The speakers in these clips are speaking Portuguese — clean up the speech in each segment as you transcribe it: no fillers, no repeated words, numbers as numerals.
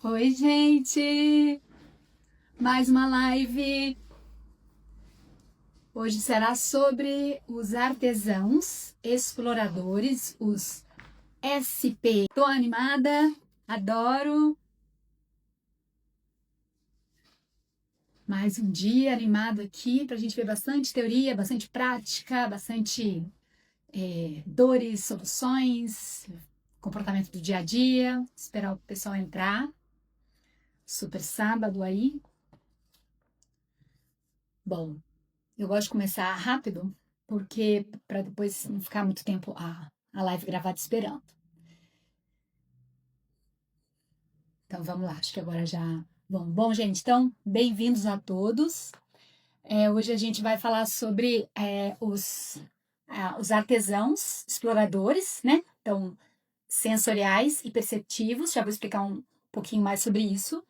Oi, gente! Mais uma live. Hoje será sobre os artesãos exploradores, os SP. Tô animada, adoro. Mais um dia animado aqui para a gente ver bastante teoria, bastante prática, bastante dores, soluções, comportamento do dia a dia. Esperar o pessoal entrar. Super sábado aí. Bom, eu gosto de começar rápido, porque para depois não ficar muito tempo a live gravada esperando. Então vamos lá, acho que agora já. Bom, gente, então bem-vindos a todos. Hoje a gente vai falar sobre os artesãos exploradores, né? Então, sensoriais e perceptivos. Já vou explicar um pouquinho mais sobre isso.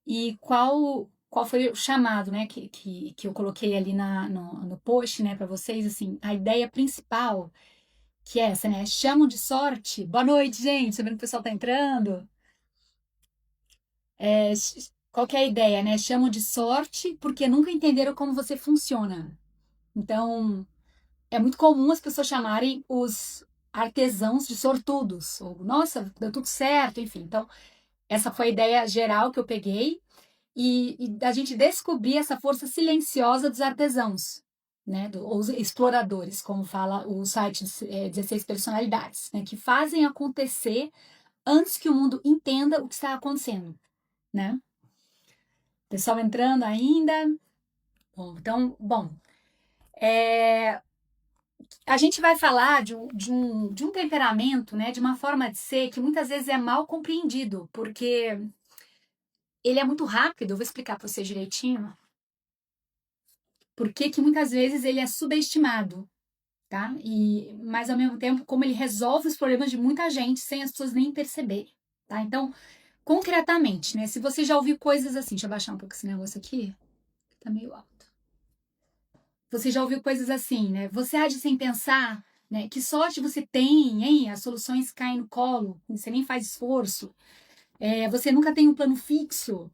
E qual foi o chamado, né, que eu coloquei ali no post, né, para vocês, assim, a ideia principal, que é essa, né, chamam de sorte. Boa noite, gente, sabendo que o pessoal tá entrando. Qual que é a ideia, né? Chamam de sorte porque nunca entenderam como você funciona. Então, é muito comum as pessoas chamarem os artesãos de sortudos, ou, nossa, deu tudo certo, enfim. Então, essa foi a ideia geral que eu peguei. E da gente descobrir essa força silenciosa dos artesãos, né, os exploradores, como fala o site 16 personalidades, né, que fazem acontecer antes que o mundo entenda o que está acontecendo, né? Pessoal entrando ainda. Bom, é, a gente vai falar de um temperamento, né, de uma forma de ser que muitas vezes é mal compreendido, porque ele é muito rápido. Eu vou explicar para vocês direitinho. Por que que muitas vezes ele é subestimado, tá? Mas ao mesmo tempo, como ele resolve os problemas de muita gente sem as pessoas nem perceberem, tá? Então, concretamente, né? Se você já ouviu coisas assim, deixa eu baixar um pouco esse negócio aqui, tá meio alto. Você já ouviu coisas assim, né? Você age sem pensar, né? Que sorte você tem, hein? As soluções caem no colo, você nem faz esforço. Você nunca tem um plano fixo,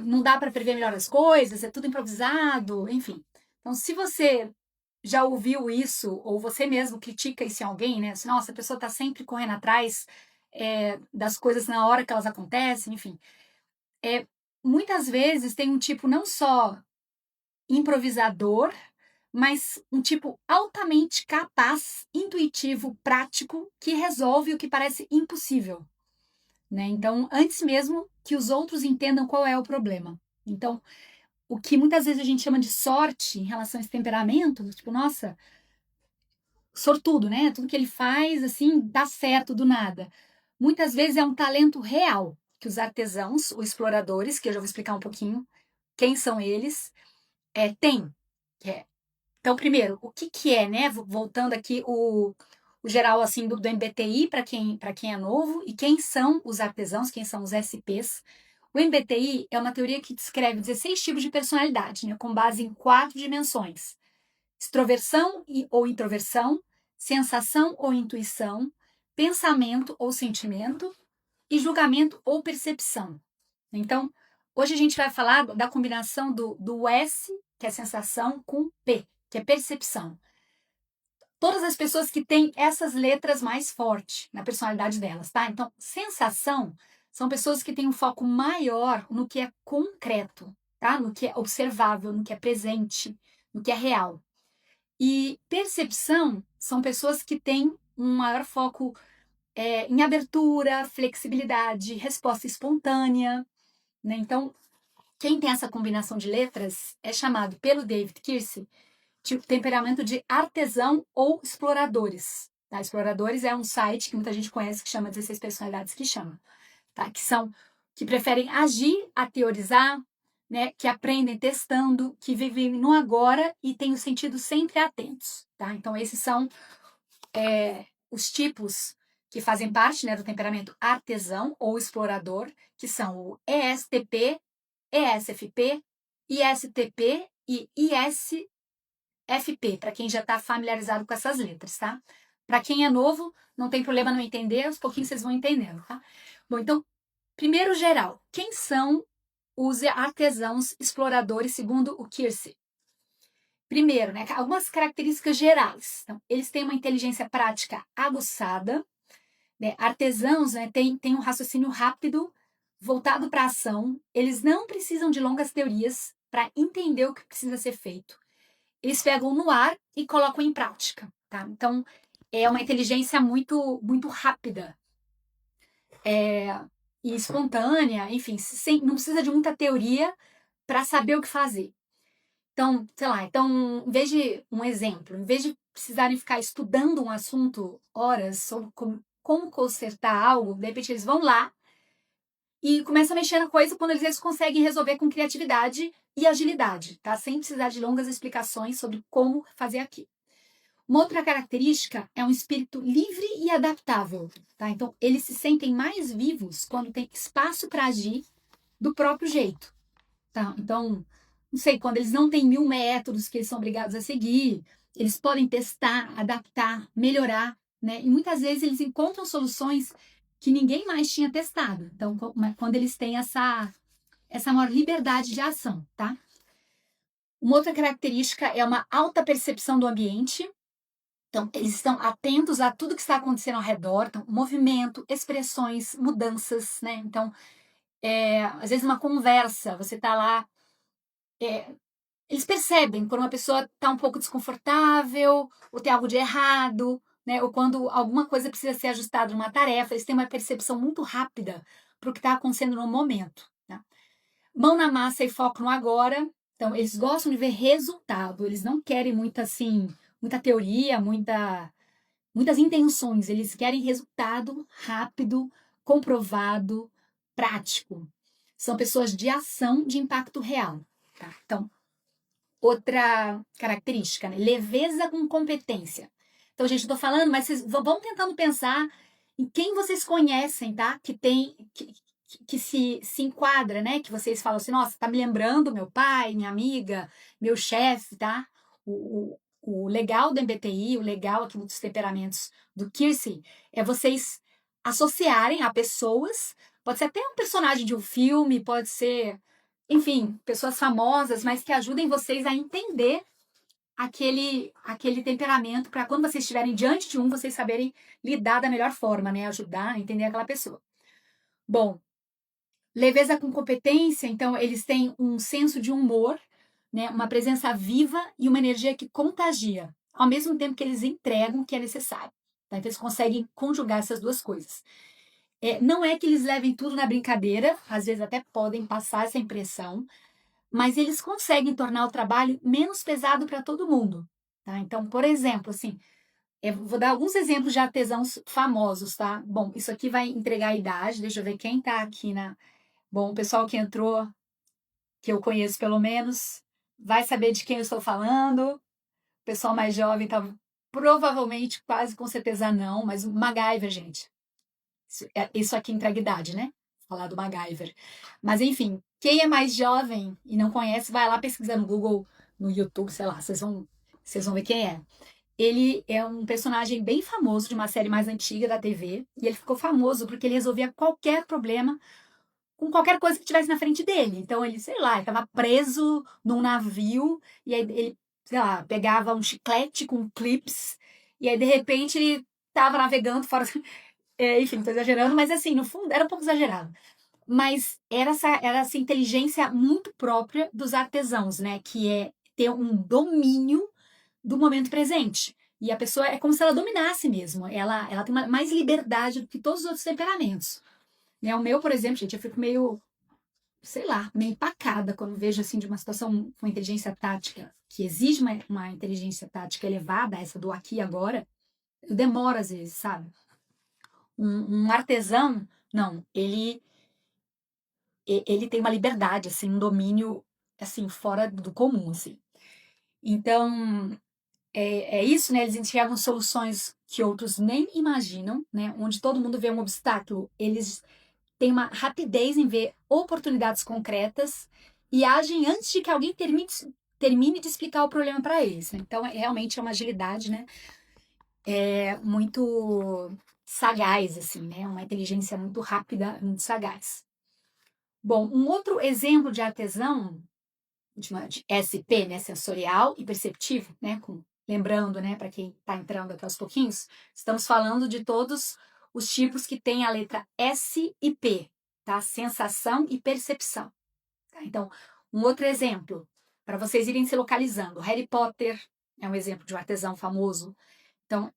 não dá para prever melhor as coisas, é tudo improvisado, enfim. Então, se você já ouviu isso, ou você mesmo critica isso em alguém, né? Assim, nossa, a pessoa está sempre correndo atrás das coisas na hora que elas acontecem, enfim. Muitas vezes tem um tipo não só improvisador, mas um tipo altamente capaz, intuitivo, prático, que resolve o que parece impossível, né? Então, antes mesmo que os outros entendam qual é o problema. Então, o que muitas vezes a gente chama de sorte em relação a esse temperamento, tipo, nossa, sortudo, né? Tudo que ele faz, assim, dá certo do nada. Muitas vezes é um talento real que os artesãos, os exploradores, que eu já vou explicar um pouquinho quem são eles, têm. Então, primeiro, o que que é, né? Voltando aqui o geral, assim, do MBTI para quem é novo, e quem são os artesãos, quem são os SPs. O MBTI é uma teoria que descreve 16 tipos de personalidade, né, com base em 4 dimensões: extroversão ou introversão, sensação ou intuição, pensamento ou sentimento e julgamento ou percepção. Então, hoje a gente vai falar da combinação do S, que é sensação, com P, que é percepção. Todas as pessoas que têm essas letras mais fortes na personalidade delas, tá? Então, sensação são pessoas que têm um foco maior no que é concreto, tá? No que é observável, no que é presente, no que é real. E percepção são pessoas que têm um maior foco em abertura, flexibilidade, resposta espontânea, né? Então, quem tem essa combinação de letras é chamado pelo David Kirsch de temperamento de artesão ou exploradores. Tá? Exploradores é um site que muita gente conhece que chama 16 personalidades que chama, tá? Que preferem agir a teorizar, né? Que aprendem testando, que vivem no agora e têm os sentidos sempre atentos, tá? Então esses são os tipos que fazem parte, né, do temperamento artesão ou explorador, que são o ESTP, ESFP, ISTP e ISFP, para quem já está familiarizado com essas letras, tá? Para quem é novo, não tem problema não entender, aos pouquinhos vocês vão entendendo, tá? Bom, então, Primeiro, geral. Quem são os artesãos exploradores, segundo o Keirsey? Primeiro, né, algumas características gerais. Então, eles têm uma inteligência prática aguçada, né, artesãos, né, têm um raciocínio rápido, voltado para a ação. Eles não precisam de longas teorias para entender o que precisa ser feito. Eles pegam no ar e colocam em prática, tá? Então, é uma inteligência muito rápida, e espontânea, enfim, não precisa de muita teoria para saber o que fazer. Então, sei lá, em vez de um exemplo, em vez de precisarem ficar estudando um assunto horas sobre como consertar algo, de repente eles vão lá e começam a mexer na coisa quando eles conseguem resolver com criatividade e agilidade, tá? Sem precisar de longas explicações sobre como fazer aquilo. Uma outra característica é um espírito livre e adaptável, tá? Então, eles se sentem mais vivos quando tem espaço para agir do próprio jeito, tá? Então, não sei, quando eles não têm 1000 métodos que eles são obrigados a seguir, eles podem testar, adaptar, melhorar, né? E muitas vezes eles encontram soluções que ninguém mais tinha testado. Então, quando eles têm essa maior liberdade de ação, tá? Uma outra característica é uma alta percepção do ambiente. Então, eles estão atentos a tudo que está acontecendo ao redor, então, movimento, expressões, mudanças, né? Então, às vezes uma conversa, você está lá, eles percebem quando uma pessoa está um pouco desconfortável, ou tem algo de errado, né? Ou quando alguma coisa precisa ser ajustada numa tarefa, eles têm uma percepção muito rápida para o que está acontecendo no momento, tá? Mão na massa e foco no agora. Então, eles gostam de ver resultado, eles não querem muita teoria, muitas intenções, eles querem resultado rápido, comprovado, prático. São pessoas de ação de impacto real, tá? Então, outra característica, né? Leveza com competência. Então, gente, eu tô falando, mas vocês vão tentando pensar em quem vocês conhecem, tá? Que se enquadra, né? Que vocês falam assim, nossa, tá me lembrando meu pai, minha amiga, meu chefe, tá? O legal do MBTI, o legal aqui dos temperamentos do Keirsey, é vocês associarem a pessoas, pode ser até um personagem de um filme, pode ser, enfim, pessoas famosas, mas que ajudem vocês a entender aquele temperamento, para quando vocês estiverem diante de vocês saberem lidar da melhor forma, né? Ajudar a entender aquela pessoa. Bom, leveza com competência, então eles têm um senso de humor, né? Uma presença viva e uma energia que contagia, ao mesmo tempo que eles entregam o que é necessário. Tá? Então eles conseguem conjugar essas duas coisas. Não é que eles levem tudo na brincadeira, às vezes até podem passar essa impressão, mas eles conseguem tornar o trabalho menos pesado para todo mundo. Tá? Então, por exemplo, assim, eu vou dar alguns exemplos de artesãos famosos, tá? Bom, isso aqui vai entregar a idade, deixa eu ver quem tá aqui na. Bom, o pessoal que entrou, que eu conheço pelo menos, vai saber de quem eu estou falando. O pessoal mais jovem tá provavelmente, quase com certeza não, mas o MacGyver, gente. Isso aqui entrega idade, né? Falar do MacGyver. Mas enfim, quem é mais jovem e não conhece, vai lá pesquisar no Google, no YouTube, sei lá, vocês vão ver quem é. Ele é um personagem bem famoso de uma série mais antiga da TV, e ele ficou famoso porque ele resolvia qualquer problema com qualquer coisa que tivesse na frente dele. Então ele, sei lá, estava preso num navio, e aí ele, sei lá, pegava um chiclete com clips, e aí de repente ele estava navegando fora. Enfim, tô exagerando, mas assim, no fundo era um pouco exagerado. Mas era essa inteligência muito própria dos artesãos, né? Que é ter um domínio do momento presente. E a pessoa é como se ela dominasse mesmo. Ela tem mais liberdade do que todos os outros temperamentos. Né? O meu, por exemplo, gente, eu fico meio, sei lá, meio empacada quando vejo assim de uma situação com inteligência tática que exige uma inteligência tática elevada, essa do aqui e agora. Eu demoro às vezes, sabe? Um artesão, não, ele tem uma liberdade, assim, um domínio, assim, fora do comum, assim. Então, é isso, né? Eles enxergam soluções que outros nem imaginam, né? Onde todo mundo vê um obstáculo, eles têm uma rapidez em ver oportunidades concretas e agem antes de que alguém termine de explicar o problema para eles, né? Então, realmente é uma agilidade, né? Muito sagaz, assim, né? Uma inteligência muito rápida, muito sagaz. Bom, um outro exemplo de artesão, de SP, né, sensorial e perceptivo, né, lembrando, né, para quem está entrando aqui aos pouquinhos, estamos falando de todos os tipos que têm a letra S e P, tá? Sensação e percepção. Tá? Então, um outro exemplo, para vocês irem se localizando. Harry Potter é um exemplo de um artesão famoso. Então,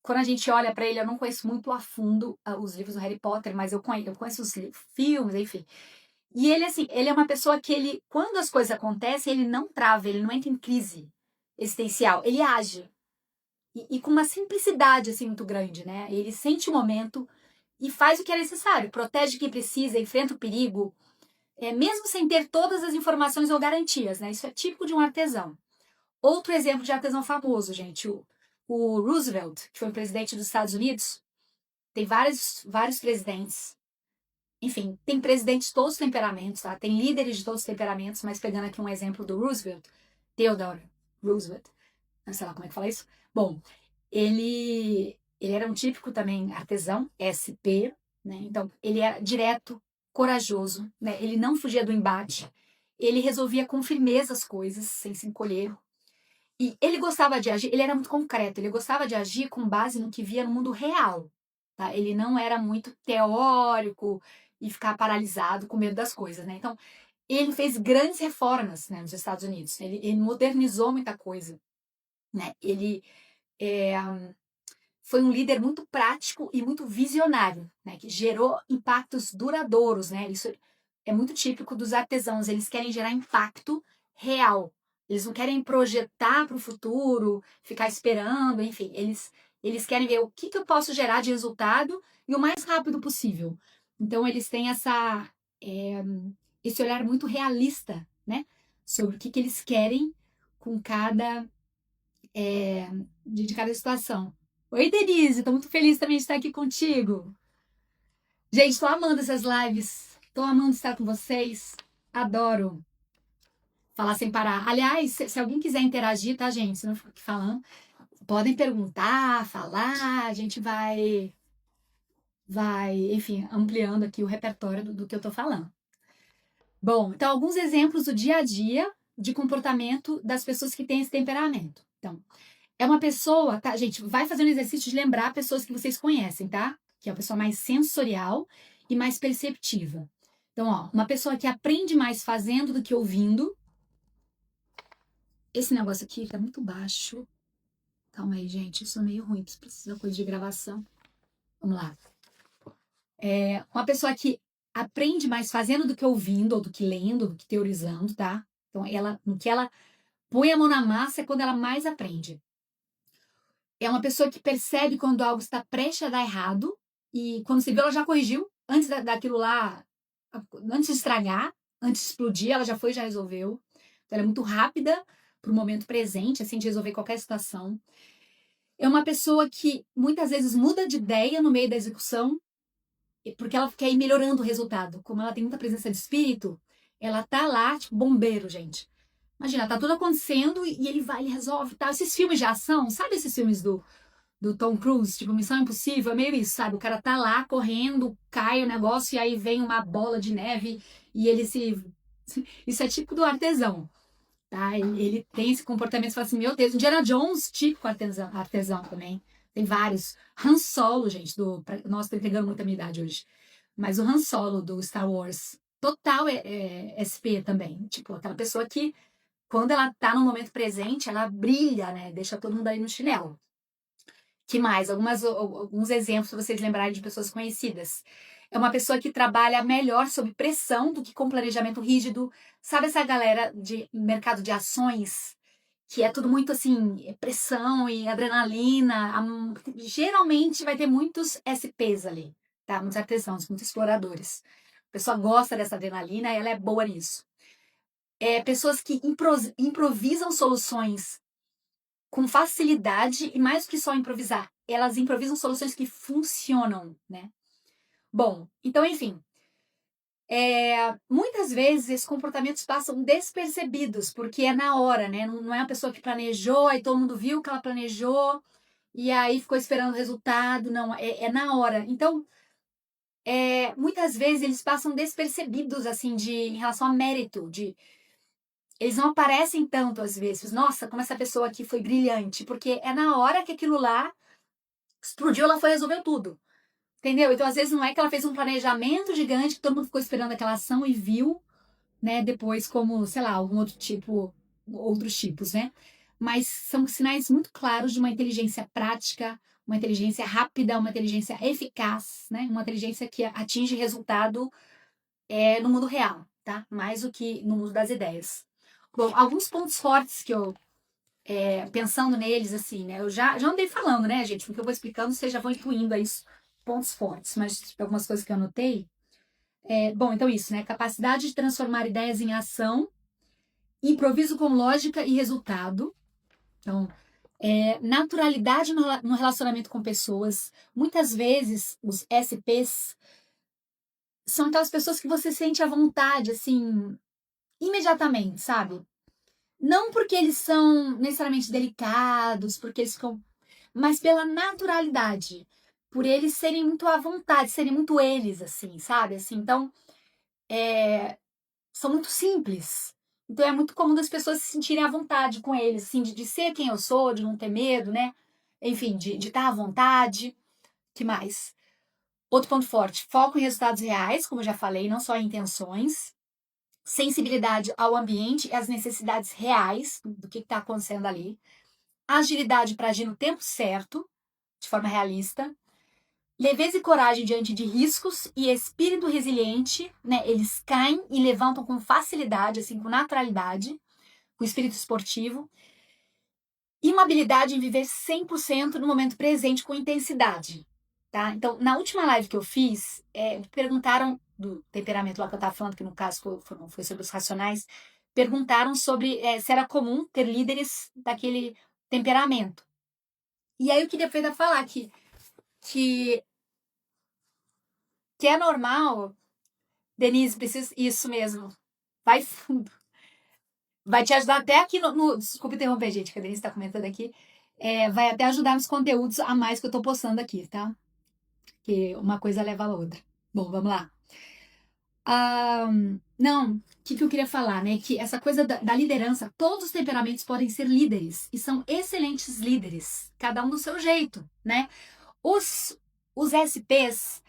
quando a gente olha para ele, eu não conheço muito a fundo os livros do Harry Potter, mas eu conheço os filmes, enfim. E ele, assim, ele é uma pessoa que quando as coisas acontecem, ele não trava, ele não entra em crise existencial, ele age. E com uma simplicidade, assim, muito grande, né? Ele sente o momento e faz o que é necessário, protege quem precisa, enfrenta o perigo, mesmo sem ter todas as informações ou garantias, né? Isso é típico de um artesão. Outro exemplo de artesão famoso, gente, o Roosevelt, que foi o presidente dos Estados Unidos, tem vários presidentes. Enfim, tem presidentes de todos os temperamentos, tá? Tem líderes de todos os temperamentos, mas pegando aqui um exemplo do Roosevelt, Theodore Roosevelt, não sei lá como é que fala isso. Bom, ele era um típico também artesão, SP, né? Então, ele era direto, corajoso, né? Ele não fugia do embate, ele resolvia com firmeza as coisas, sem se encolher. E ele gostava de agir, ele era muito concreto, ele gostava de agir com base no que via no mundo real, tá? Ele não era muito teórico e ficar paralisado com medo das coisas, né? Então, ele fez grandes reformas, né, nos Estados Unidos. Ele modernizou muita coisa, né? Ele é, foi um líder muito prático e muito visionário, né? Que gerou impactos duradouros, né? Isso é muito típico dos artesãos. Eles querem gerar impacto real. Eles não querem projetar para o futuro, ficar esperando, enfim. Eles querem ver o que eu posso gerar de resultado e o mais rápido possível. Então, eles têm é, esse olhar muito realista, né? Sobre o que eles querem com é, de cada situação. Oi, Denise, tô muito feliz também de estar aqui contigo. Gente, tô amando essas lives. Tô amando estar com vocês. Adoro falar sem parar. Aliás, se alguém quiser interagir, tá, gente? Se não fico aqui falando, podem perguntar, falar. A gente enfim, ampliando aqui o repertório do que eu tô falando. Bom, então, alguns exemplos do dia a dia de comportamento das pessoas que têm esse temperamento. Então, é uma pessoa, tá, gente? Vai fazendo exercício de lembrar pessoas que vocês conhecem, tá? Que é uma pessoa mais sensorial e mais perceptiva. Então, ó, uma pessoa que aprende mais fazendo do que ouvindo. Esse negócio aqui tá muito baixo. Calma aí, gente. Isso é meio ruim. Precisa de coisa de gravação. Vamos lá. Uma pessoa que aprende mais fazendo do que ouvindo, ou do que lendo, do que teorizando, tá? Então, no que ela põe a mão na massa é quando ela mais aprende. É uma pessoa que percebe quando algo está prestes a dar errado e quando se vê, ela já corrigiu antes daquilo lá, antes de estragar, antes de explodir, ela já foi, já resolveu. Então, ela é muito rápida para o momento presente, assim, de resolver qualquer situação. É uma pessoa que muitas vezes muda de ideia no meio da execução, porque ela quer ir melhorando o resultado. Como ela tem muita presença de espírito, ela tá lá, tipo, bombeiro, gente. Imagina, tá tudo acontecendo e ele vai, ele resolve, tá? Esses filmes de ação, sabe esses filmes do Tom Cruise, tipo Missão Impossível, é meio isso, sabe? O cara tá lá correndo, cai o negócio e aí vem uma bola de neve e ele se. Isso é típico do artesão, tá? Ele tem esse comportamento, você fala assim, meu Deus, Indiana Jones, típico artesão também. Tem vários. Han Solo, gente, nossa, tô entregando muita minha idade hoje. Mas o Han Solo do Star Wars, total SP também. Tipo, aquela pessoa que, quando ela tá no momento presente, ela brilha, né? Deixa todo mundo aí no chinelo. Que mais? Alguns exemplos para vocês lembrarem de pessoas conhecidas. É uma pessoa que trabalha melhor sob pressão do que com planejamento rígido. Sabe essa galera de mercado de ações? Que é tudo muito assim, pressão e adrenalina. Geralmente vai ter muitos SPs ali, tá? Muitos artesãos, muitos exploradores. A pessoa gosta dessa adrenalina e ela é boa nisso. Pessoas que improvisam soluções com facilidade e mais do que só improvisar, elas improvisam soluções que funcionam, né? Bom, então, enfim, muitas vezes esses comportamentos passam despercebidos, porque é na hora, né? Não é uma pessoa que planejou, aí todo mundo viu que ela planejou, e aí ficou esperando o resultado, não, é na hora. Então, muitas vezes eles passam despercebidos, assim, em relação a mérito, eles não aparecem tanto às vezes. Nossa, como essa pessoa aqui foi brilhante, porque é na hora que aquilo lá explodiu, ela foi e resolveu tudo. Entendeu? Então, às vezes, não é que ela fez um planejamento gigante, que todo mundo ficou esperando aquela ação e viu, né, depois como, sei lá, algum outro tipo, outros tipos, né? Mas são sinais muito claros de uma inteligência prática, uma inteligência rápida, uma inteligência eficaz, né? Uma inteligência que atinge resultado no mundo real, tá? Mais do que no mundo das ideias. Bom, alguns pontos fortes que eu, pensando neles, assim, né? Eu já andei falando, né, gente? Porque eu vou explicando, vocês já vão incluindo aí os pontos fortes, mas algumas coisas que eu anotei. Bom, então isso, né? Capacidade de transformar ideias em ação, improviso com lógica e resultado. Então, naturalidade no relacionamento com pessoas. Muitas vezes, os SPs são aquelas pessoas que você sente à vontade, assim, imediatamente, sabe? Não porque eles são necessariamente delicados, porque eles ficam, mas pela naturalidade, por eles serem muito à vontade, serem muito eles, assim, sabe? Assim, então, são muito simples. Então é muito comum das pessoas se sentirem à vontade com eles, assim, de ser quem eu sou, de não ter medo, né? Enfim, de estar à vontade. Que mais? Outro ponto forte, foco em resultados reais, como eu já falei, não só em intenções. Sensibilidade ao ambiente e às necessidades reais do que está acontecendo ali. Agilidade para agir no tempo certo, de forma realista. Leveza e coragem diante de riscos e espírito resiliente, né? Eles caem e levantam com facilidade, assim, com naturalidade, com espírito esportivo. E uma habilidade em viver 100% no momento presente com intensidade, tá? Então, na última live que eu fiz, perguntaram do temperamento lá que eu tava falando, que no caso foi sobre os racionais, perguntaram sobre se era comum ter líderes daquele temperamento. E aí eu queria aproveitar falar que, que é normal, Denise, precisa, isso mesmo, vai fundo. Vai te ajudar até aqui desculpa interromper, gente, que a Denise está comentando aqui. Vai até ajudar nos conteúdos a mais que eu tô postando aqui, tá? Que uma coisa leva a outra. Bom, vamos lá. Não, o que eu queria falar, né? Que essa coisa da liderança, todos os temperamentos podem ser líderes e são excelentes líderes, cada um do seu jeito, né? Os SPs,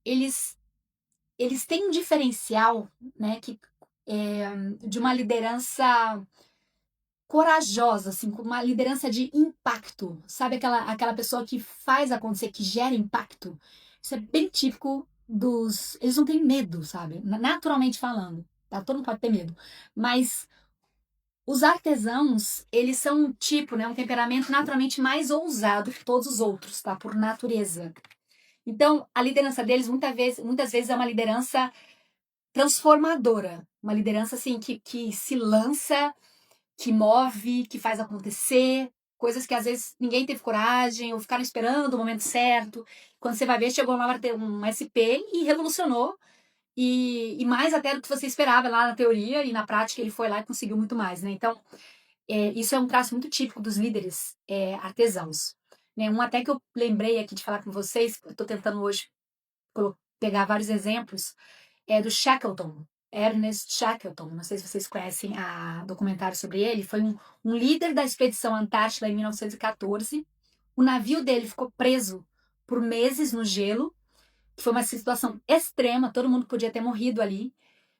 eles, eles têm um diferencial, né? De uma liderança corajosa, assim, com uma liderança de impacto. Sabe aquela pessoa que faz acontecer, que gera impacto? Isso é bem típico dos. Eles não têm medo, sabe? Naturalmente falando. Tá? Todo mundo pode ter medo. Mas os artesãos, eles são um tipo, né? Um temperamento naturalmente mais ousado que todos os outros, tá? Por natureza. Então, a liderança deles muitas vezes é uma liderança transformadora. Uma liderança, assim, que se lança, que move, que faz acontecer, coisas que às vezes ninguém teve coragem ou ficaram esperando o momento certo. Quando você vai ver, chegou lá ter um SP e revolucionou, e mais até do que você esperava lá na teoria, e na prática ele foi lá e conseguiu muito mais, né? Então, isso é um traço muito típico dos líderes artesãos. Né? Um até que eu lembrei aqui de falar com vocês, eu estou tentando hoje pegar vários exemplos, do Shackleton, Ernest Shackleton. Não sei se vocês conhecem a documentário sobre ele. Foi um líder da expedição Antártida em 1914. O navio dele ficou preso por meses no gelo, que foi uma situação extrema. Todo mundo podia ter morrido ali,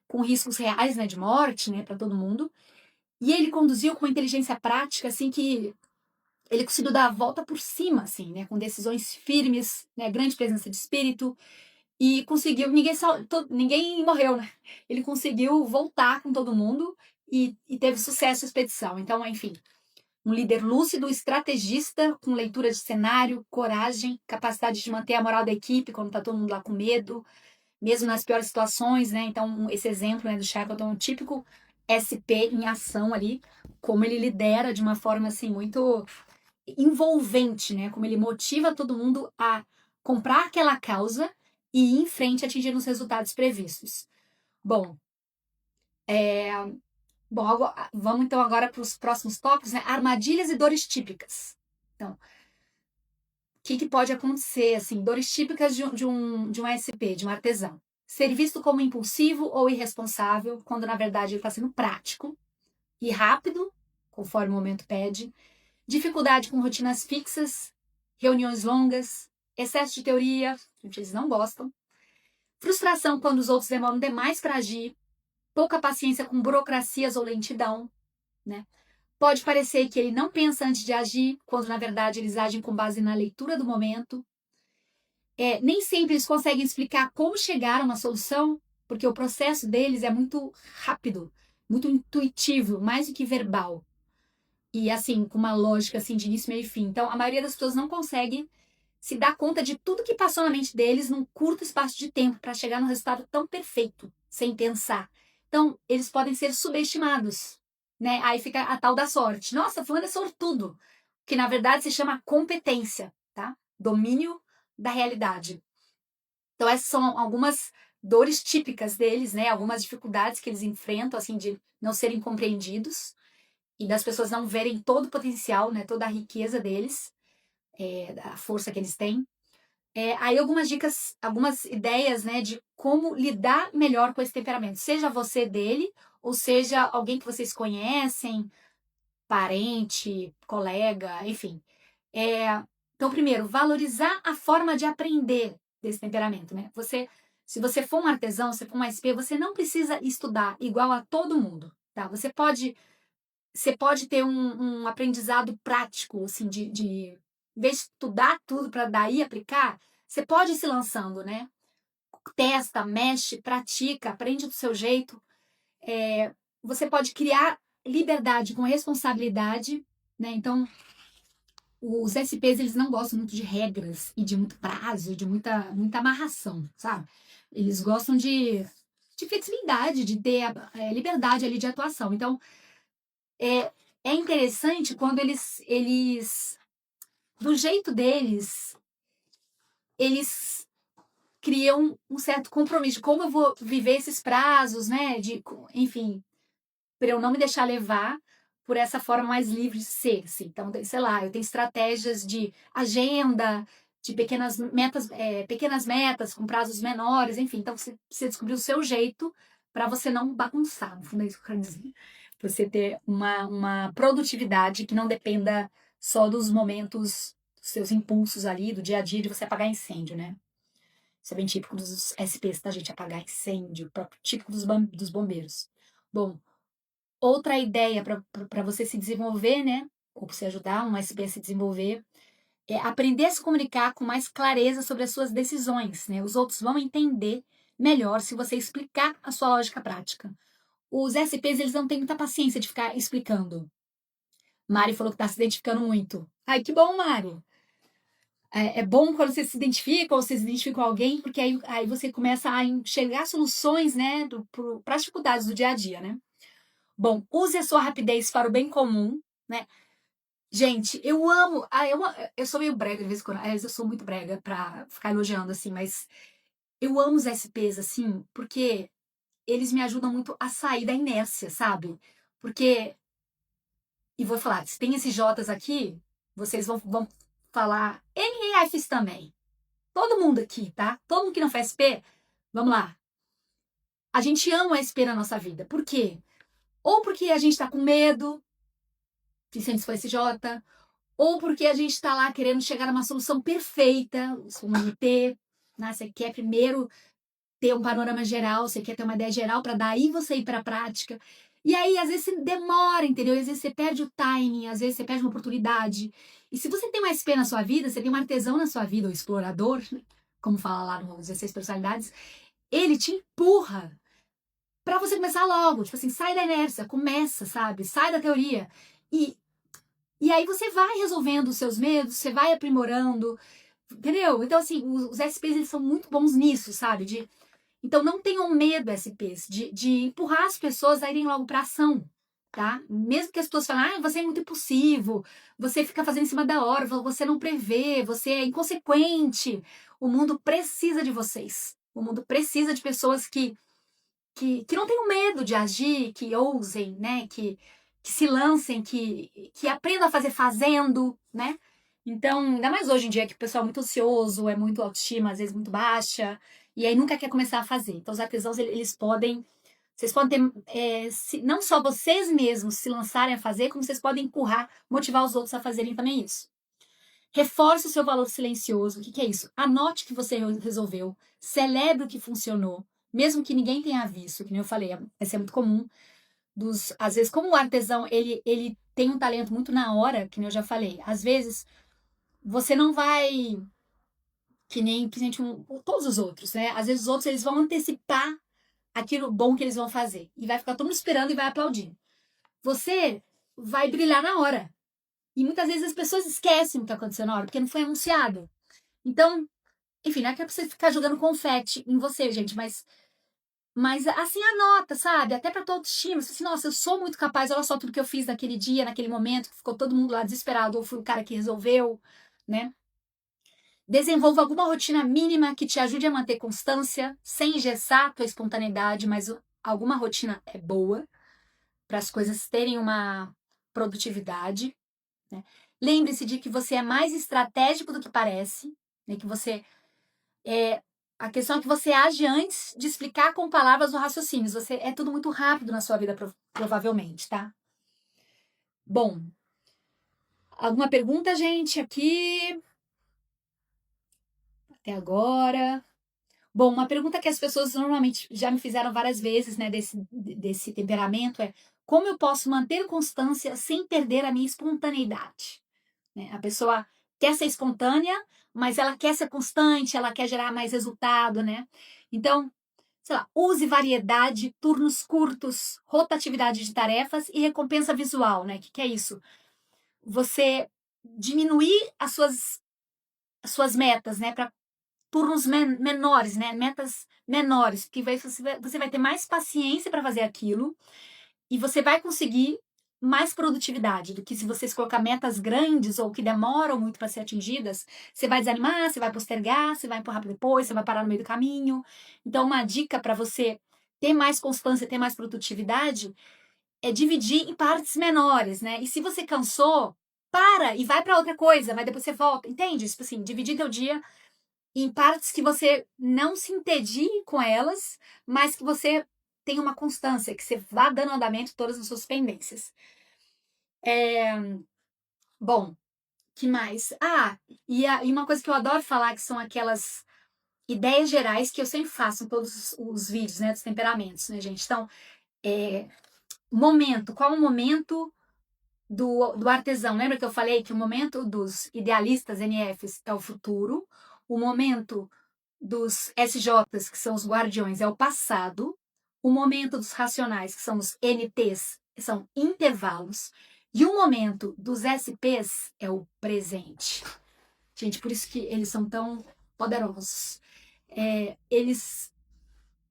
com riscos reais, né, de morte, né, para todo mundo. E ele conduziu com uma inteligência prática, assim, que ele conseguiu dar a volta por cima, assim, né, com decisões firmes, né, grande presença de espírito. E conseguiu, ninguém morreu, né? Ele conseguiu voltar com todo mundo e teve sucesso a expedição. Então, enfim, um líder lúcido, estrategista, com leitura de cenário, coragem, capacidade de manter a moral da equipe quando tá todo mundo lá com medo, mesmo nas piores situações, né? Então, esse exemplo, né, do Shackleton é um típico SP em ação ali, como ele lidera de uma forma, assim, muito envolvente, né? Como ele motiva todo mundo a comprar aquela causa e ir em frente atingindo os resultados previstos. Bom, vamos então agora para os próximos tópicos, né? Armadilhas e dores típicas. Então, que pode acontecer, assim, dores típicas de um SP, de um artesão? Ser visto como impulsivo ou irresponsável, quando na verdade ele está sendo prático e rápido, conforme o momento pede. Dificuldade com rotinas fixas, reuniões longas, excesso de teoria, gente, eles não gostam. Frustração quando os outros demoram demais para agir, pouca paciência com burocracias ou lentidão, né? Pode parecer que ele não pensa antes de agir, quando na verdade eles agem com base na leitura do momento. Nem sempre eles conseguem explicar como chegar a uma solução, porque o processo deles é muito rápido, muito intuitivo, mais do que verbal. E assim, com uma lógica assim de início, meio e fim. Então, a maioria das pessoas não consegue se dar conta de tudo que passou na mente deles num curto espaço de tempo para chegar num resultado tão perfeito, sem pensar. Então, eles podem ser subestimados, né? Aí fica a tal da sorte. Nossa, fulano é sortudo, que na verdade se chama competência, tá? Domínio da realidade. Então, essas são algumas dores típicas deles, né? Algumas dificuldades que eles enfrentam, assim, de não serem compreendidos e das pessoas não verem todo o potencial, né? Toda a riqueza deles, a força que eles têm. Aí algumas dicas, algumas ideias, né, de como lidar melhor com esse temperamento. Seja você dele, ou seja alguém que vocês conhecem, parente, colega, enfim. Então, primeiro, valorizar a forma de aprender desse temperamento, né? Se você for um artesão, se for um SP, você não precisa estudar igual a todo mundo, tá? Você pode ter um aprendizado prático, assim, em vez de estudar tudo para daí aplicar, você pode ir se lançando, né? Testa, mexe, pratica, aprende do seu jeito. Você pode criar liberdade com responsabilidade, né? Então, os SPs, eles não gostam muito de regras e de muito prazo, de muita amarração, sabe? Eles gostam de flexibilidade, de ter liberdade ali de atuação. Então, é, é interessante quando eles, do jeito deles, eles criam um certo compromisso de como eu vou viver esses prazos, né? Enfim, para eu não me deixar levar por essa forma mais livre de ser, assim. Então, sei lá, eu tenho estratégias de agenda, de pequenas metas com prazos menores, enfim. Então, você descobrir o seu jeito para você não bagunçar, no fundo é isso que eu quero dizer. Você ter uma produtividade que não dependa só dos momentos, dos seus impulsos ali, do dia a dia, de você apagar incêndio, né? Isso é bem típico dos SPs, tá, gente? Apagar incêndio, próprio típico dos bombeiros. Bom, outra ideia para você se desenvolver, né? Ou para você ajudar uma SP a se desenvolver, é aprender a se comunicar com mais clareza sobre as suas decisões, né? Os outros vão entender melhor se você explicar a sua lógica prática. Os SPs, eles não têm muita paciência de ficar explicando. Mari falou que está se identificando muito. Ai, que bom, Mari! É bom quando você se identifica ou você se identifica com alguém, porque aí você começa a enxergar soluções, né, para as dificuldades do dia a dia, né? Bom, use a sua rapidez para o bem comum, né? Gente, eu amo. Eu sou meio brega de vez em quando. Aliás, eu sou muito brega pra ficar elogiando, assim, mas eu amo os SPs, assim, porque eles me ajudam muito a sair da inércia, sabe? Porque, e vou falar, se tem esses J's aqui, vocês vão falar NAFs também. Todo mundo aqui, tá? Todo mundo que não faz SP, vamos lá. A gente ama o SP na nossa vida. Por quê? Ou porque a gente tá com medo, se a gente for SJ, ou porque a gente está lá querendo chegar a uma solução perfeita, um MP, né? Você quer primeiro ter um panorama geral, você quer ter uma ideia geral para daí você ir para a prática. E aí, às vezes, você demora, entendeu? Às vezes você perde o timing, às vezes você perde uma oportunidade. E se você tem um SP na sua vida, você tem um artesão na sua vida, o explorador, né? Como fala lá no 16 Personalidades, ele te empurra para você começar logo. Tipo assim, sai da inércia, começa, sabe? Sai da teoria. E aí você vai resolvendo os seus medos, você vai aprimorando, entendeu? Então, assim, os SPs, eles são muito bons nisso, sabe? Então, não tenham medo, SPs, de empurrar as pessoas a irem logo pra ação, tá? Mesmo que as pessoas falem, você é muito impulsivo, você fica fazendo em cima da hora, você não prevê, você é inconsequente. O mundo precisa de vocês. O mundo precisa de pessoas que não tenham medo de agir, que ousem, né? Que se lancem, que aprendam a fazer fazendo, né? Então, ainda mais hoje em dia que o pessoal é muito ansioso, é muito autoestima, às vezes muito baixa, e aí nunca quer começar a fazer. Então, os artesãos, eles podem, vocês podem ter, não só vocês mesmos se lançarem a fazer, como vocês podem empurrar, motivar os outros a fazerem também isso. Reforce o seu valor silencioso. O que é isso? Anote o que você resolveu, celebre o que funcionou, mesmo que ninguém tenha visto, que nem eu falei, vai ser muito comum às vezes, como o artesão, ele tem um talento muito na hora, que nem eu já falei, às vezes você não vai que nem principalmente todos os outros, né? Às vezes os outros eles vão antecipar aquilo bom que eles vão fazer e vai ficar todo mundo esperando e vai aplaudir. Você vai brilhar na hora. E muitas vezes as pessoas esquecem o que aconteceu na hora, porque não foi anunciado. Então, enfim, não é que é pra você ficar jogando confete em você, gente, mas assim, anota, sabe? Até pra tua autoestima. Você assim, nossa, eu sou muito capaz, olha só tudo que eu fiz naquele dia, naquele momento, que ficou todo mundo lá desesperado, ou fui o cara que resolveu, né? Desenvolva alguma rotina mínima que te ajude a manter constância, sem engessar a tua espontaneidade, mas alguma rotina é boa para as coisas terem uma produtividade, né? Lembre-se de que você é mais estratégico do que parece, né? Que você é a questão é que você age antes de explicar com palavras ou raciocínios. Você é tudo muito rápido na sua vida, provavelmente, tá? Bom, alguma pergunta, gente, aqui até agora? Bom, uma pergunta que as pessoas normalmente já me fizeram várias vezes, né, desse temperamento é como eu posso manter constância sem perder a minha espontaneidade, né? A pessoa quer ser espontânea, mas ela quer ser constante, ela quer gerar mais resultado, né? Então, sei lá, use variedade, turnos curtos, rotatividade de tarefas e recompensa visual, né? Que é isso? Você diminuir as suas metas, né, para turnos menores, né? Metas menores, que você vai ter mais paciência para fazer aquilo e você vai conseguir mais produtividade do que se você se colocar metas grandes ou que demoram muito para ser atingidas, você vai desanimar, você vai postergar, você vai empurrar para depois, você vai parar no meio do caminho. Então, uma dica para você ter mais constância, ter mais produtividade, é dividir em partes menores, né? E se você cansou, para e vai para outra coisa, mas depois você volta, entende? Tipo assim, dividir teu dia em partes que você não se entedie com elas, mas que você tenha uma constância, que você vá dando andamento todas as suas pendências. Bom, que mais? E uma coisa que eu adoro falar, que são aquelas ideias gerais que eu sempre faço em todos os vídeos, né, dos temperamentos, né, gente? Então, qual o momento do artesão? Lembra que eu falei que o momento dos idealistas NFs é o futuro, o momento dos SJs, que são os guardiões, é o passado, o momento dos racionais, que são os NTs, são intervalos, e o momento dos SPs é o presente. Gente, por isso que eles são tão poderosos.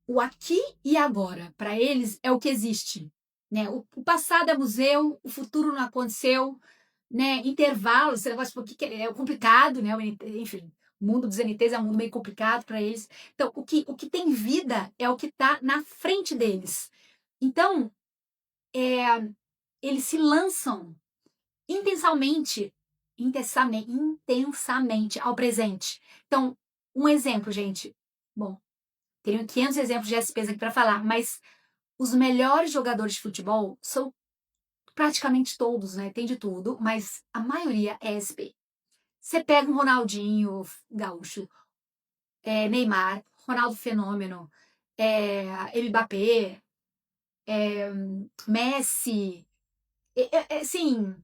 O aqui e agora, para eles, é o que existe. Né? O passado é museu, o futuro não aconteceu, né? Intervalos, esse negócio porque é complicado, né? Enfim, o mundo dos NTs é um mundo meio complicado para eles. Então, o que tem vida é o que está na frente deles. Então, eles se lançam intensamente ao presente. Então, um exemplo, gente. Bom, tenho 500 exemplos de SPs aqui para falar, mas os melhores jogadores de futebol são praticamente todos, né? Tem de tudo, mas a maioria é SP. Você pega um Ronaldinho Gaúcho, Neymar, Ronaldo Fenômeno, Mbappé, Messi, assim,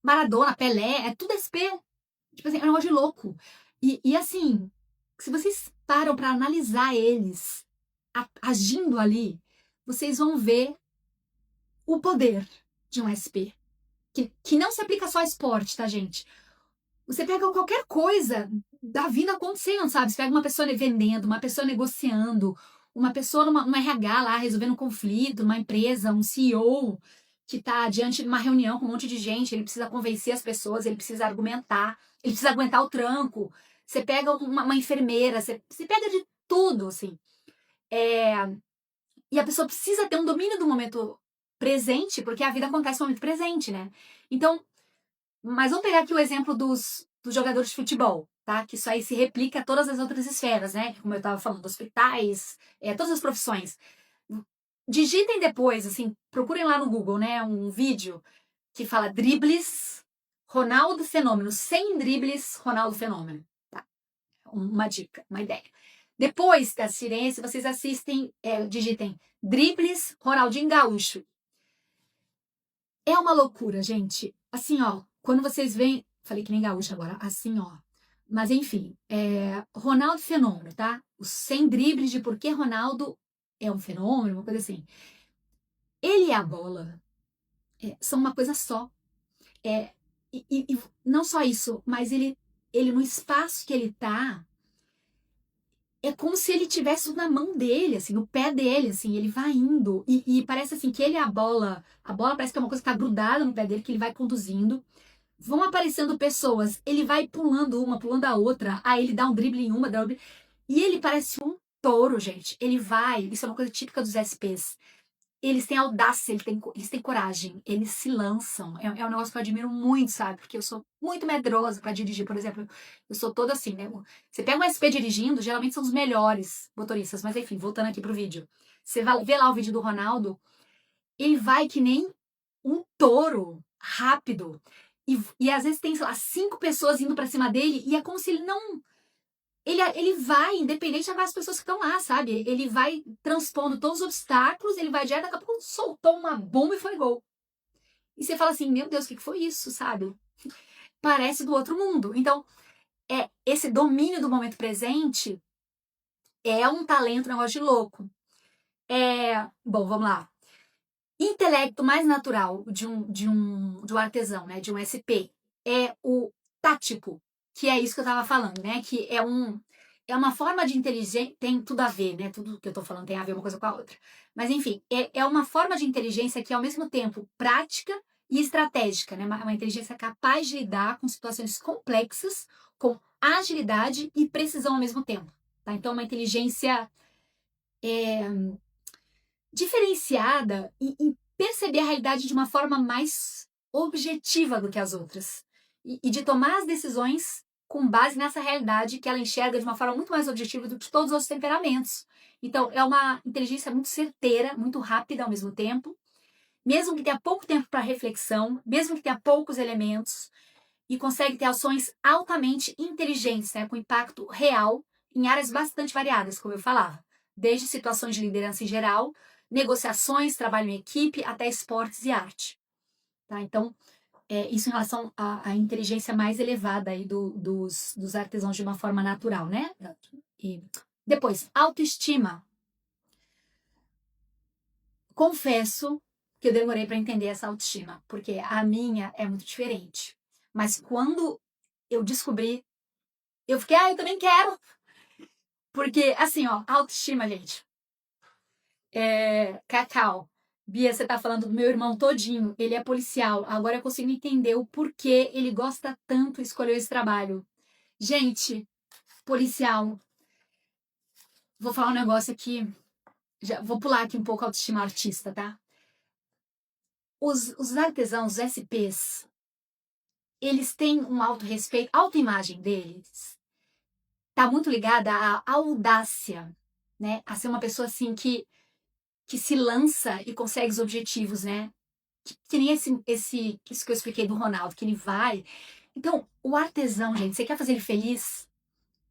Maradona, Pelé, é tudo SP. Tipo assim, é um negócio de louco. E assim, se vocês param para analisar eles agindo ali, vocês vão ver o poder de um SP. Que não se aplica só a esporte, tá, gente? Você pega qualquer coisa da vida acontecendo, sabe? Você pega uma pessoa vendendo, uma pessoa negociando, uma pessoa numa RH lá resolvendo um conflito, uma empresa, um CEO que está diante de uma reunião com um monte de gente, ele precisa convencer as pessoas, ele precisa argumentar, ele precisa aguentar o tranco. Você pega uma enfermeira, você pega de tudo, assim. E a pessoa precisa ter um domínio do momento presente, porque a vida acontece no momento presente, né? Então, Mas vamos pegar aqui o exemplo dos jogadores de futebol, tá? Que isso aí se replica a todas as outras esferas, né? Como eu estava falando, hospitais, todas as profissões. Digitem depois, assim, procurem lá no Google, né? Um vídeo que fala dribles, Ronaldo Fenômeno. 100 dribles, Ronaldo Fenômeno. Tá? Uma dica, uma ideia. Depois da Cirense, vocês assistem, digitem dribles, Ronaldinho Gaúcho. É uma loucura, gente. Assim, ó, quando vocês veem. Falei que nem gaúcho agora, assim, ó. Mas enfim, Ronaldo Fenômeno, tá? Os 100 dribles de por que Ronaldo é um fenômeno, uma coisa assim. Ele e a bola são uma coisa só. E não só isso, mas ele no espaço que ele tá, é como se ele tivesse tudo na mão dele, assim, no pé dele, assim, ele vai indo. E parece assim que ele e a bola parece que é uma coisa que tá grudada no pé dele, que ele vai conduzindo. Vão aparecendo pessoas, ele vai pulando uma, pulando a outra, aí ele dá um drible em uma, dá um drible. E ele parece um touro, gente. Ele vai, isso é uma coisa típica dos SPs. Eles têm audácia, eles têm coragem, eles se lançam. É um negócio que eu admiro muito, sabe? Porque eu sou muito medrosa para dirigir, por exemplo. Eu sou toda assim, né? Você pega um SP dirigindo, geralmente são os melhores motoristas. Mas enfim, voltando aqui pro vídeo. Você vai ver lá o vídeo do Ronaldo, ele vai que nem um touro, rápido. E às vezes tem, sei lá, 5 pessoas indo para cima dele, e é como se ele não. Ele vai, independente das pessoas que estão lá, sabe? Ele vai transpondo todos os obstáculos, ele vai direto, daqui a pouco soltou uma bomba e foi gol. E você fala assim, meu Deus, o que foi isso, sabe? Parece do outro mundo. Então, esse domínio do momento presente é um talento, um negócio de louco. Bom, vamos lá. Intelecto mais natural de um artesão, né? De um SP, é o tático, que é isso que eu estava falando, né? Que é uma forma de inteligência, tem tudo a ver, né? Tudo que eu estou falando tem a ver uma coisa com a outra. Mas, enfim, é uma forma de inteligência que é, ao mesmo tempo, prática e estratégica, né? Uma inteligência capaz de lidar com situações complexas, com agilidade e precisão ao mesmo tempo, tá? Então, uma inteligência diferenciada em perceber a realidade de uma forma mais objetiva do que as outras. E de tomar as decisões com base nessa realidade que ela enxerga de uma forma muito mais objetiva do que todos os outros temperamentos. Então, é uma inteligência muito certeira, muito rápida ao mesmo tempo, mesmo que tenha pouco tempo para reflexão, mesmo que tenha poucos elementos, e consegue ter ações altamente inteligentes, né, com impacto real em áreas bastante variadas, como eu falava, desde situações de liderança em geral, negociações, trabalho em equipe, até esportes e arte. Tá? Então, isso em relação à inteligência mais elevada aí dos artesãos de uma forma natural, né? E depois, autoestima. Confesso que eu demorei para entender essa autoestima, porque a minha é muito diferente. Mas quando eu descobri, eu fiquei, eu também quero. Porque, assim, ó, autoestima, gente. Cacau. Bia, você tá falando do meu irmão todinho. Ele é policial. Agora eu consigo entender o porquê ele gosta tanto de escolher esse trabalho. Gente, policial. Vou falar um negócio aqui. Vou pular aqui um pouco a autoestima artista, tá? Os artesãos, os SPs, eles têm um autorrespeito, a autoimagem deles tá muito ligada à audácia, né? A ser uma pessoa assim que se lança e consegue os objetivos, né? Que nem isso que eu expliquei do Ronaldo, que ele vai. Então, o artesão, gente, você quer fazer ele feliz?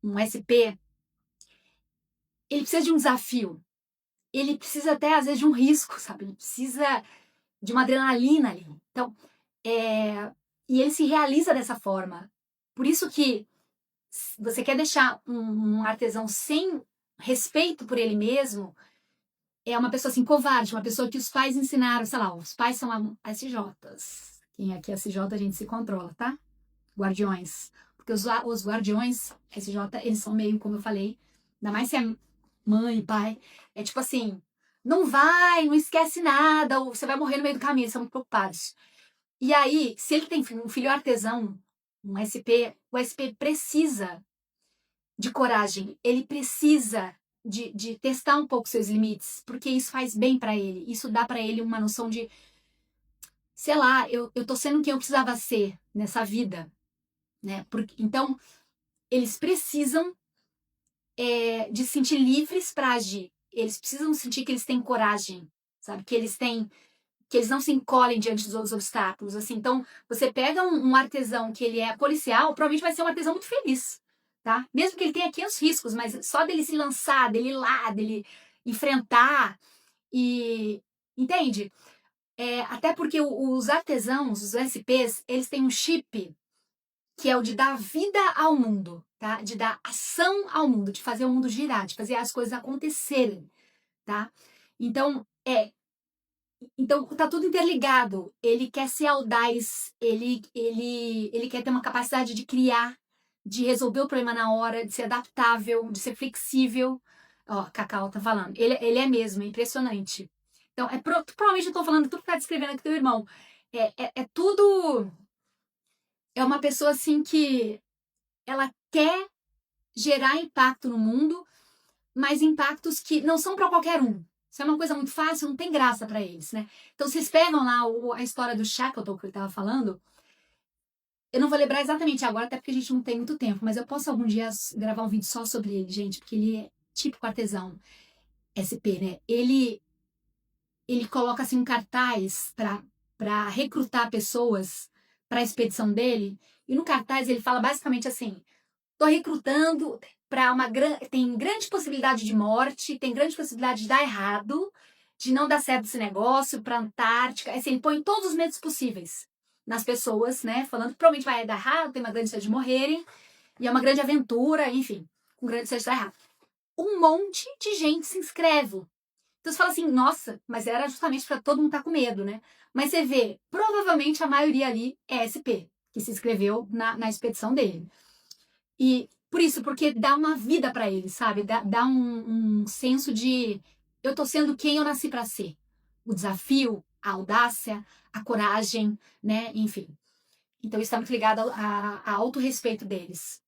Um SP, ele precisa de um desafio. Ele precisa até, às vezes, de um risco, sabe? Ele precisa de uma adrenalina ali. Então, e ele se realiza dessa forma. Por isso que você quer deixar um artesão sem respeito por ele mesmo, é uma pessoa assim, covarde, uma pessoa que os pais ensinaram, sei lá, os pais são SJs. Quem aqui é SJ, a gente se controla, tá? Guardiões. Porque os guardiões SJ, eles são meio, como eu falei, ainda mais se é mãe e pai, é tipo assim, não vai, não esquece nada, ou você vai morrer no meio do caminho, eles são muito preocupados. E aí, se ele tem um filho artesão, um SP, o SP precisa de coragem, ele precisa de testar um pouco seus limites, porque isso faz bem para ele, isso dá para ele uma noção de sei lá, eu tô sendo quem eu precisava ser nessa vida, né? Então, eles precisam de se sentir livres para agir. Eles precisam sentir que eles têm coragem, sabe? Que eles não se encolhem diante dos obstáculos, assim. Então, você pega um artesão que ele é policial, provavelmente vai ser um artesão muito feliz, tá? Mesmo que ele tenha aqui os riscos, mas só dele se lançar, dele ir lá, dele enfrentar e... Entende? Até porque os artesãos, os SPs, eles têm um chip que é o de dar vida ao mundo, tá? De dar ação ao mundo, de fazer o mundo girar, de fazer as coisas acontecerem, tá? Então, então tá tudo interligado. Ele quer ser audaz, ele quer ter uma capacidade de criar, de resolver o problema na hora, de ser adaptável, de ser flexível. Ó, Cacau tá falando. Ele é mesmo, é impressionante. Então, provavelmente eu tô falando tudo que tá descrevendo aqui teu irmão. É tudo. É uma pessoa assim que ela quer gerar impacto no mundo, mas impactos que não são para qualquer um. Se é uma coisa muito fácil, não tem graça para eles, né? Então, vocês pegam lá a história do Shackleton que ele estava falando. Eu não vou lembrar exatamente agora, até porque a gente não tem muito tempo, mas eu posso algum dia gravar um vídeo só sobre ele, gente, porque ele é típico artesão SP, né? Ele coloca assim um cartaz para recrutar pessoas para a expedição dele, e no cartaz ele fala basicamente assim: tô recrutando para tem grande possibilidade de morte, tem grande possibilidade de dar errado, de não dar certo esse negócio para Antártica. Assim, ele põe todos os medos possíveis nas pessoas, né? Falando que provavelmente vai dar errado, tem uma grande chance de morrerem, e é uma grande aventura, enfim, com grande chance de dar errado. Um monte de gente se inscreve. Então você fala assim, nossa, mas era justamente para todo mundo estar com medo, né? Mas você vê, provavelmente a maioria ali é SP, que se inscreveu na expedição dele. E por isso, porque dá uma vida para ele, sabe? Dá um senso de eu tô sendo quem eu nasci para ser. O desafio, a audácia, a coragem, né? Enfim. Então isso está muito ligado a autorrespeito deles.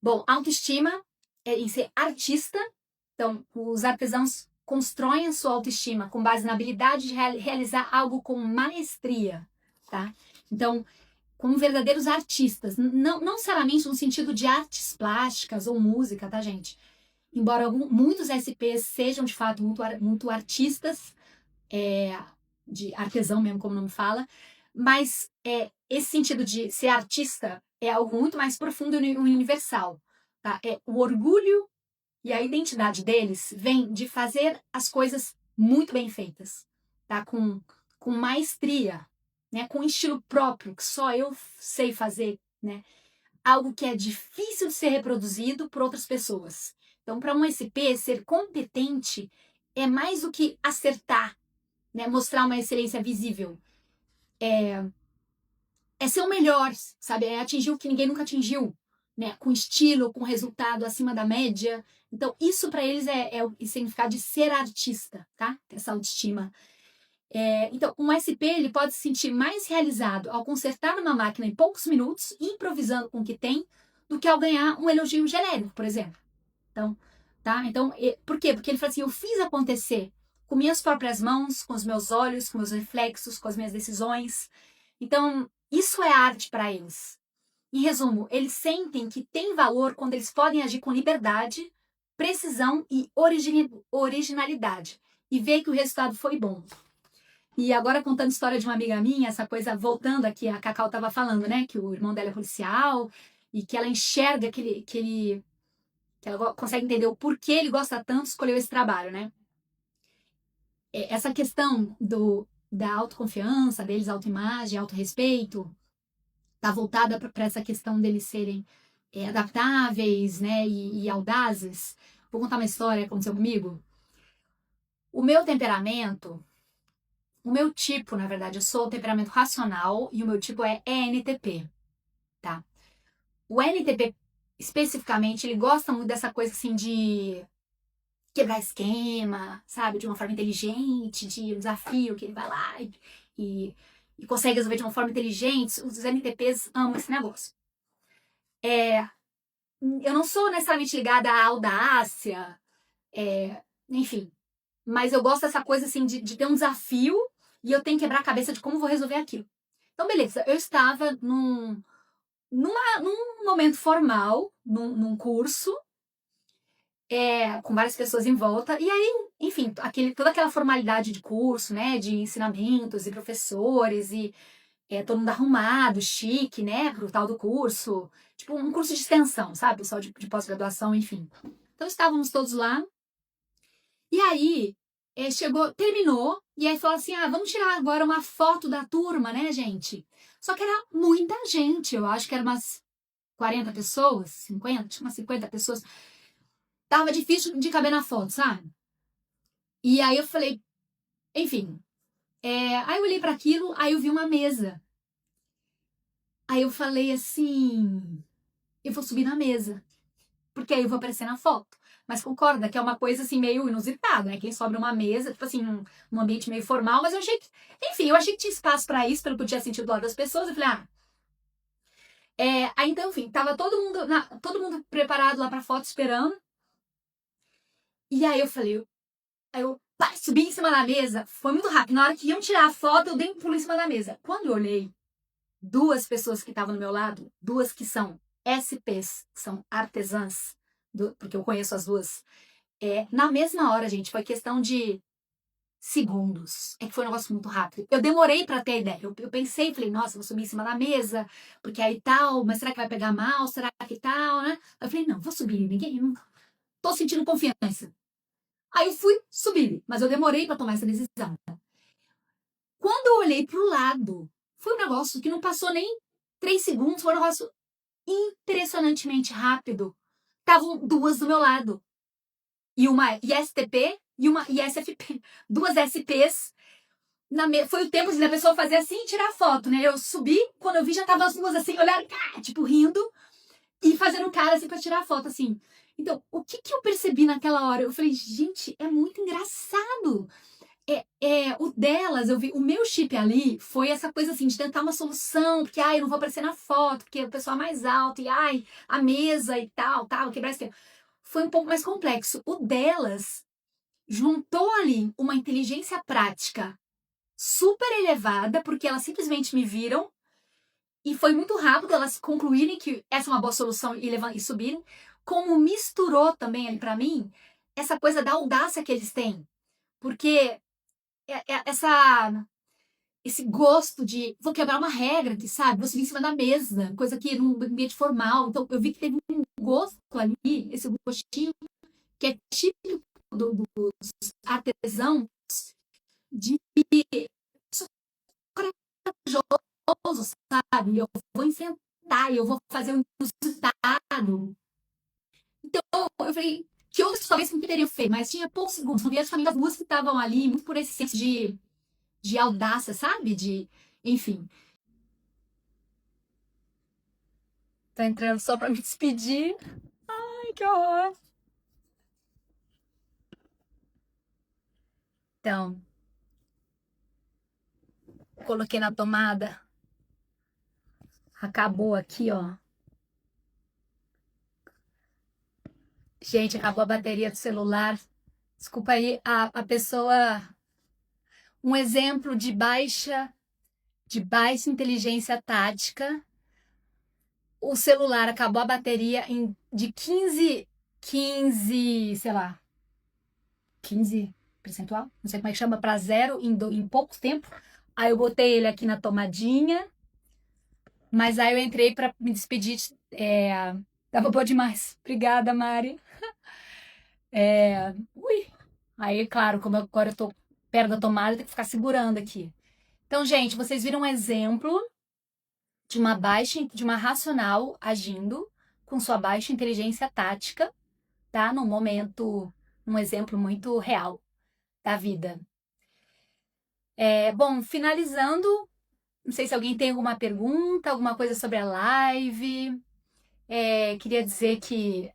Bom, autoestima é em ser artista. Então, os artesãos constroem a sua autoestima com base na habilidade de realizar algo com maestria, tá? Então, como verdadeiros artistas, não necessariamente no sentido de artes plásticas ou música, tá, gente? Embora muitos SPs sejam de fato muito artistas, de artesão mesmo, como o nome fala, mas esse sentido de ser artista é algo muito mais profundo e universal, tá? O orgulho e a identidade deles vem de fazer as coisas muito bem feitas, tá? Com maestria, né? Com estilo próprio, que só eu sei fazer, né? Algo que é difícil de ser reproduzido por outras pessoas. Então, para um SP, ser competente é mais do que acertar, né? Mostrar uma excelência visível. É ser o melhor, sabe? É atingir o que ninguém nunca atingiu, né? Com estilo, com resultado acima da média. Então, isso para eles é o significado de ser artista, tá? Essa autoestima. Então, um SP ele pode se sentir mais realizado ao consertar uma máquina em poucos minutos, improvisando com o que tem, do que ao ganhar um elogio genérico, por exemplo. Então, tá? Então, por quê? Porque ele fala assim: eu fiz acontecer com minhas próprias mãos, com os meus olhos, com meus reflexos, com as minhas decisões. Então, isso é arte para eles. Em resumo, eles sentem que tem valor quando eles podem agir com liberdade, precisão e originalidade e ver que o resultado foi bom. E agora contando a história de uma amiga minha, essa coisa voltando aqui, a Cacau estava falando, né, que o irmão dela é policial e que ela enxerga que ela consegue entender o porquê ele gosta tanto, escolheu esse trabalho, né? Essa questão da autoconfiança deles, autoimagem, autorrespeito, tá voltada para essa questão deles serem adaptáveis, né, e audazes. Vou contar uma história que aconteceu comigo. O meu temperamento, o meu tipo, na verdade, eu sou o temperamento racional e o meu tipo é ENTP, tá? O ENTP, especificamente, ele gosta muito dessa coisa assim de quebrar esquema, sabe? De uma forma inteligente, de um desafio que ele vai lá e, e consegue resolver de uma forma inteligente. Os NTPs amam esse negócio. Eu não sou necessariamente ligada à audácia, enfim. Mas eu gosto dessa coisa assim de ter um desafio e eu tenho que quebrar a cabeça de como vou resolver aquilo. Então, beleza, eu estava num momento formal, num curso, com várias pessoas em volta, e aí, enfim, toda aquela formalidade de curso, né, de ensinamentos e professores, e todo mundo arrumado, chique, né, pro tal do curso, tipo um curso de extensão, sabe, pessoal de pós-graduação, enfim. Então estávamos todos lá, e aí terminou, e aí falou assim, vamos tirar agora uma foto da turma, né, gente? Só que era muita gente, eu acho que era umas 40 pessoas, 50, tinha umas 50 pessoas. Tava difícil de caber na foto, sabe? E aí eu falei, enfim. Aí eu olhei para aquilo, aí eu vi uma mesa. Aí eu falei assim, eu vou subir na mesa, porque aí eu vou aparecer na foto. Mas concorda que é uma coisa assim meio inusitada, né? Quem sobe numa mesa, tipo assim, num ambiente meio formal, mas eu achei que, enfim, eu achei que tinha espaço para isso, pelo que eu tinha sentido do lado das pessoas. Eu falei, aí então, enfim, tava todo mundo preparado lá pra foto esperando. E aí eu falei, aí eu subi em cima da mesa, foi muito rápido. Na hora que iam tirar a foto, eu dei um pulo em cima da mesa. Quando eu olhei, duas pessoas que estavam do meu lado, duas que são SPs, que são artesãs, porque eu conheço as duas, na mesma hora, gente, foi questão de segundos. É que foi um negócio muito rápido. Eu demorei pra ter ideia. Eu pensei, falei, nossa, vou subir em cima da mesa, porque aí tal, mas será que vai pegar mal? Será que tal, né? Eu falei, não, vou subir, não tô sentindo confiança. Aí eu fui subir, mas eu demorei pra tomar essa decisão. Quando eu olhei pro lado, foi um negócio que não passou nem 3 segundos, foi um negócio impressionantemente rápido. Estavam duas do meu lado. E uma ISTP e uma ISFP. Duas SPs. Foi o tempo da pessoa fazer assim e tirar foto, né? Eu subi, quando eu vi, já tava as duas assim, olhando, tipo, rindo e fazendo cara assim pra tirar foto, assim. Então, o que eu percebi naquela hora? Eu falei, gente, é muito engraçado. O delas, eu vi, o meu chip ali foi essa coisa assim, de tentar uma solução, porque, eu não vou aparecer na foto, porque o pessoal é mais alto, e, a mesa e tal, quebrar esse tempo. Foi um pouco mais complexo. O delas juntou ali uma inteligência prática super elevada, porque elas simplesmente me viram, e foi muito rápido elas concluírem que essa é uma boa solução e subirem, como misturou também ali pra mim essa coisa da audácia que eles têm. Porque esse gosto de vou quebrar uma regra aqui, sabe? Vou subir em cima da mesa, coisa que num ambiente formal. Então, eu vi que teve um gosto ali, esse gostinho, que é típico dos artesãos, de sou corajoso, sabe? Eu vou enfrentar, eu vou fazer um inusitado. Então, eu falei, que outros talvez não teriam feito, mas tinha poucos segundos. Não vi as famílias duas que estavam ali, muito por esse senso de audácia, sabe? Enfim. Tô entrando só pra me despedir. Ai, que horror. Então, coloquei na tomada. Acabou aqui, ó. Gente, acabou a bateria do celular. Desculpa aí, a pessoa. Um exemplo de baixa inteligência tática. O celular acabou a bateria de 15, sei lá, 15 percentual, não sei como é que chama, para zero em pouco tempo. Aí eu botei ele aqui na tomadinha, mas aí eu entrei para me despedir. Tava boa demais. Obrigada, Mari. Ui. Aí, claro, como agora eu tô perto da tomada, eu tenho que ficar segurando aqui. Então, gente, vocês viram um exemplo de uma racional agindo com sua baixa inteligência tática, tá? Num momento, um exemplo muito real da vida. Bom, finalizando, não sei se alguém tem alguma pergunta, alguma coisa sobre a live. Queria dizer que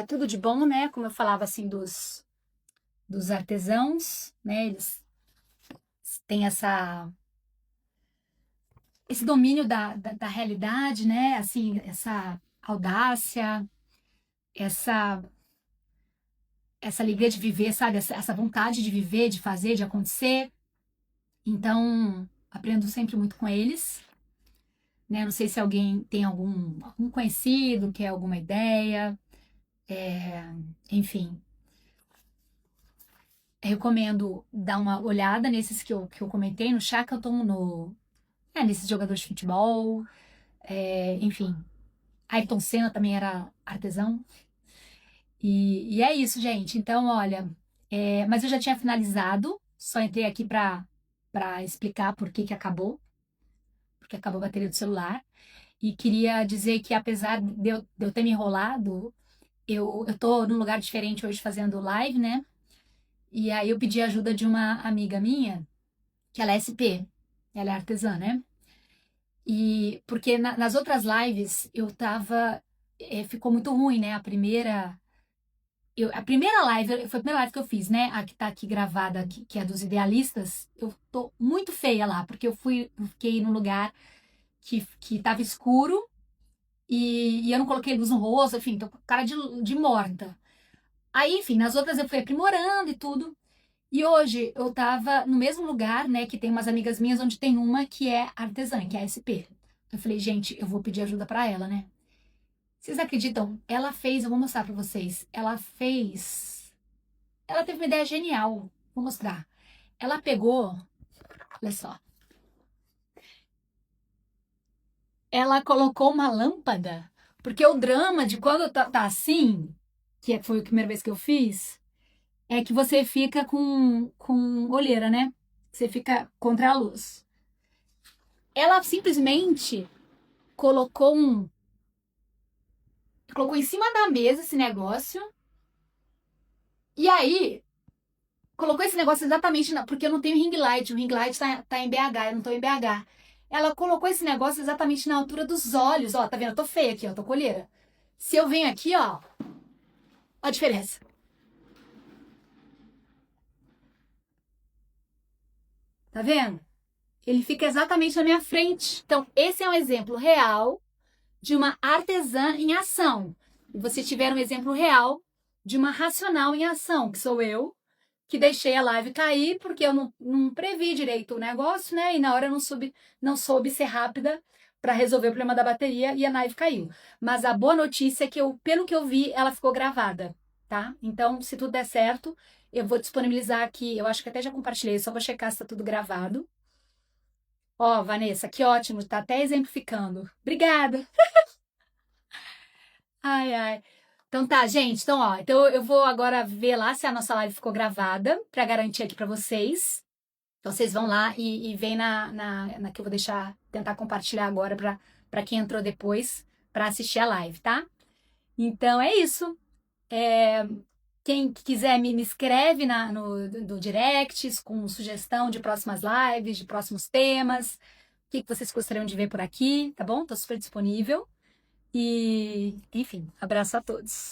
tudo de bom, né? Como eu falava assim dos artesãos, né? Eles têm esse domínio da realidade, né? Assim, essa audácia, essa essa alegria de viver, sabe? Essa vontade de viver, de fazer, de acontecer. Então, aprendo sempre muito com eles, né? Não sei se alguém tem algum conhecido, quer alguma ideia, enfim. Recomendo dar uma olhada nesses que eu comentei no Shackleton, nesses jogadores de futebol, enfim. Ayrton Senna também era artesão. E é isso, gente. Então, olha, mas eu já tinha finalizado, só entrei aqui para explicar por que que acabou, porque acabou a bateria do celular. E queria dizer que apesar de eu ter me enrolado, eu tô num lugar diferente hoje fazendo live, né? E aí eu pedi ajuda de uma amiga minha, que ela é SP, ela é artesã, né? E porque nas outras lives eu tava, ficou muito ruim, né? A primeira live, foi a primeira live que eu fiz, né? A que tá aqui gravada, que é dos idealistas, eu tô muito feia lá, porque eu fiquei num lugar que tava escuro e eu não coloquei luz no rosto, enfim, tô com cara de morta. Aí, enfim, nas outras eu fui aprimorando e tudo. E hoje eu tava no mesmo lugar, né, que tem umas amigas minhas, onde tem uma que é artesã, que é a SP. Eu falei, gente, eu vou pedir ajuda pra ela, né? Vocês acreditam? Ela fez, eu vou mostrar pra vocês. Ela teve uma ideia genial. Vou mostrar. Ela pegou, olha só. Ela colocou uma lâmpada, porque o drama de quando tá assim, foi a primeira vez que eu fiz, é que você fica com olheira, né? Você fica contra a luz. Ela simplesmente colocou colocou em cima da mesa esse negócio, e aí colocou esse negócio exatamente porque eu não tenho ring light, o ring light tá em BH, eu não tô em BH. Ela colocou esse negócio exatamente na altura dos olhos, ó, tá vendo? Eu tô feia aqui, ó, tô com olheira. Se eu venho aqui, ó a diferença. Tá vendo? Ele fica exatamente na minha frente. Então, esse é um exemplo real de uma artesã em ação. E você tiver um exemplo real de uma racional em ação, que sou eu, que deixei a live cair porque eu não previ direito o negócio, né? E na hora eu não soube ser rápida para resolver o problema da bateria e a live caiu. Mas a boa notícia é que pelo que eu vi, ela ficou gravada, tá? Então, se tudo der certo, eu vou disponibilizar aqui. Eu acho que até já compartilhei, só vou checar se tá tudo gravado. Ó, Vanessa, que ótimo, tá até exemplificando. Obrigada. Ai, ai. Então tá, gente. Então, ó, então eu vou agora ver lá se a nossa live ficou gravada para garantir aqui para vocês. Então vocês vão lá e vem na que eu vou tentar compartilhar agora para quem entrou depois para assistir a live, tá? Então é isso. Quem quiser me escreve no direct com sugestão de próximas lives, de próximos temas, o que vocês gostariam de ver por aqui, tá bom? Tô super disponível. E, enfim, abraço a todos.